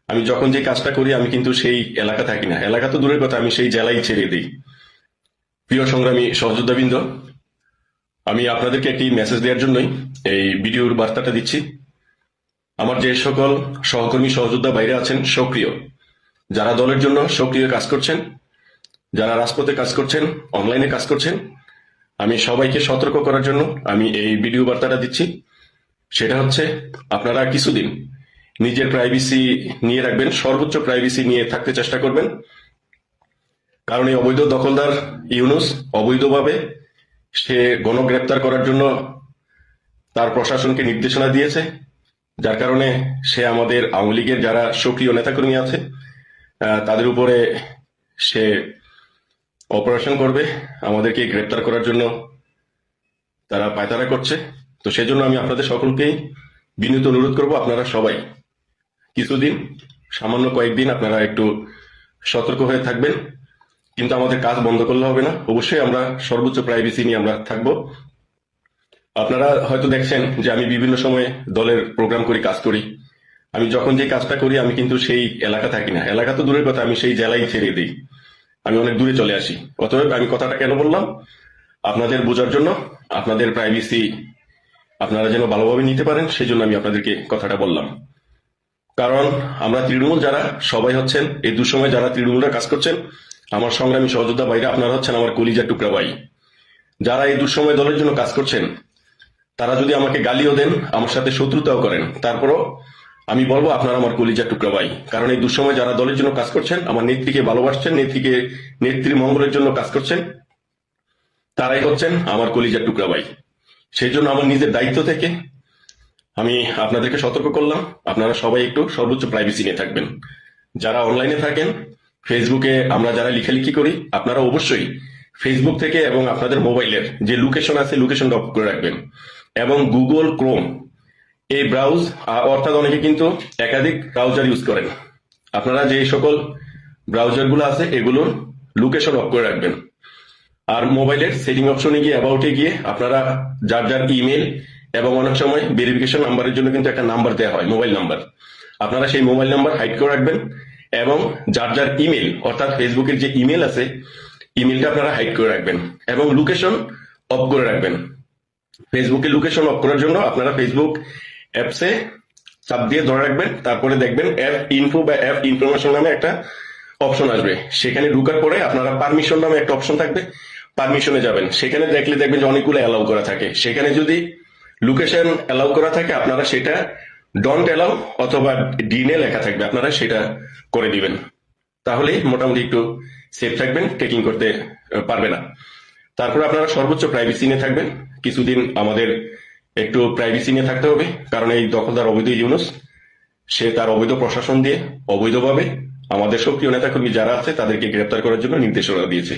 আমি যখন যে কাজটা করি আমি কিন্তু সেই এলাকা থাকি না, এলাকা তো দূরের কথা, আমি সেই জেলাই ছেড়ে দিই। প্রিয় সংগ্রামী সহযোদ্ধাবৃন্দ, আমি আপনাদেরকে একটি মেসেজ দেওয়ার জন্যই এই ভিডিওর বার্তাটা দিচ্ছি। আমার যে সকল সহকর্মী সহযোদ্ধা বাইরে আছেন সক্রিয়, যারা দলের জন্য সক্রিয় কাজ করছেন, যারা রাজপথে কাজ করছেন, অনলাইনে কাজ করছেন, আমি সবাইকে সতর্ক করার জন্য আমি এই ভিডিও বার্তাটা দিচ্ছি। সেটা হচ্ছে, আপনারা কিছুদিন নিজের প্রাইভেসি নিয়ে রাখবেন, সর্বোচ্চ প্রাইভেসি নিয়ে থাকতে চেষ্টা করবেন। কারণ এই অবৈধ দখলদার ইউনূস অবৈধভাবে সে গণগ্রেপ্তার করার জন্য তার প্রশাসনকে নির্দেশনা দিয়েছে, যার কারণে সে আমাদের আওয়ামী লীগের যারা সক্রিয় নেতাকর্মী আছে তাদের উপরে সে অপারেশন করবে, আমাদেরকে গ্রেপ্তার করার জন্য তারা পায়তারা করছে। তো সেজন্য আমি আপনাদের সকলকেই বিনীত অনুরোধ করব, আপনারা সবাই কিছুদিন, সামান্য কয়েকদিন আপনারা একটু সতর্ক হয়ে থাকবেন। কিন্তু আমাদের কাজ বন্ধ করলে হবে না, অবশ্যই আমরা সর্বোচ্চ প্রাইভেসি নিয়ে আমরা থাকবো। আপনারা হয়তো দেখছেন যে আমি বিভিন্ন সময়ে দলের প্রোগ্রাম করি, কাজ করি। আমি যখন যে কাজটা করি আমি কিন্তু সেই এলাকা থাকি না, এলাকা তো দূরের কথা, আমি সেই জেলাই ছেড়ে দিই, আমি অনেক দূরে চলে আসি। অতএব আমি কথাটা কেন বললাম, আপনাদের বোঝার জন্য, আপনাদের প্রাইভেসি আপনারা যেন ভালোভাবে নিতে পারেন সেই জন্য আমি আপনাদেরকে কথাটা বললাম। কারণ আমরা তৃণমূল যারা সবাই হচ্ছেন এই দুঃসময় যারা তৃণমূলরা কাজ করছেন, আমার সংগ্রামী সহযোদ্ধা ভাইরা, আপনারা হচ্ছেন আমার কলিজার টুকরা ভাই। যারা এই দুঃসময় দলের জন্য কাজ করছেন, তারা যদি আমাকে গালিও দেন, আমার সাথে শত্রুতাও করেন, তারপরও আমি বলবো আপনারা আমার কলিজার টুকরা ভাই। কারণ এই দুঃসময় যারা দলের জন্য কাজ করছেন, আমার নেত্রীকে ভালোবাসছেন, নেত্রীর মঙ্গলের জন্য কাজ করছেন, তারাই হচ্ছেন আমার কলিজার টুকরা ভাই। সেই জন্য আমার নিজের দায়িত্ব থেকে আমি আপনাদেরকে সতর্ক করলাম, আপনারা সবাই একটু সর্বোচ্চ প্রাইভেসি নিয়ে থাকবেন। যারা অনলাইনে থাকেন, ফেসবুকে আমরা যারা লিখালিখি করি, আপনারা অবশ্যই ফেসবুক থেকে এবং আপনাদের মোবাইলের যে লোকেশন আছে লোকেশনটা অফ করে রাখবেন। এবং গুগল ক্রোম এই ব্রাউজ, অর্থাৎ অনেকে কিন্তু একাধিক ব্রাউজার ইউজ করেন, আপনারা যে সকল ব্রাউজারগুলো আছে এগুলোর লোকেশন অফ করে রাখবেন। আর মোবাইলের সেটিং অপশনে গিয়ে অ্যাবাউটে গিয়ে আপনারা যার যার ইমেল এবং অনেক সময় ভেরিফিকেশন নাম্বারের জন্য কিন্তু একটা নাম্বার দেওয়া হয়, মোবাইল নাম্বার, আপনারা সেই মোবাইল নাম্বার হাইড করে রাখবেন। এবং যার যার ইমেল, অর্থাৎ ফেসবুকের যে ইমেল আছে ইমেলটা আপনারা হাইড করে রাখবেন এবং লোকেশন অফ করে রাখবেন। ফেসবুকে লোকেশন অফ করার জন্য আপনারা ফেসবুক অ্যাপসে চাপ দিয়ে ধরে রাখবেন, তারপরে দেখবেন অ্যাপ ইনফো বা অ্যাপ ইনফরমেশন নামে একটা অপশন আসবে, সেখানে ঢুকার পরে আপনারা পারমিশন নামে একটা অপশন থাকবে, পারমিশনে যাবেন, সেখানে দেখলে দেখবেন যে অনেকগুলো অ্যালাউ করা থাকে, সেখানে যদি লোকেশন অ্যালাউ করা থাকে আপনারা সেটা ডন্ট অ্যালাউ অথবা ডিনে লেখা থাকবে, আপনারা সেটা করে দিবেন, তাহলে মোটামুটি একটু সেফ থাকবেন, ট্রেকিং করতে পারবে না। তারপরে আপনারা সর্বোচ্চ প্রাইভেসি নিয়ে থাকবেন। কিছুদিন আমাদের একটু প্রাইভেসি নিয়ে থাকতে হবে, কারণ এই দখলদার অবৈধ ইউনূস সে তার অবৈধ প্রশাসন দিয়ে অবৈধভাবে আমাদের সক্রিয় নেতাকর্মী যারা আছে তাদেরকে গ্রেপ্তার করার জন্য নির্দেশনা দিয়েছে।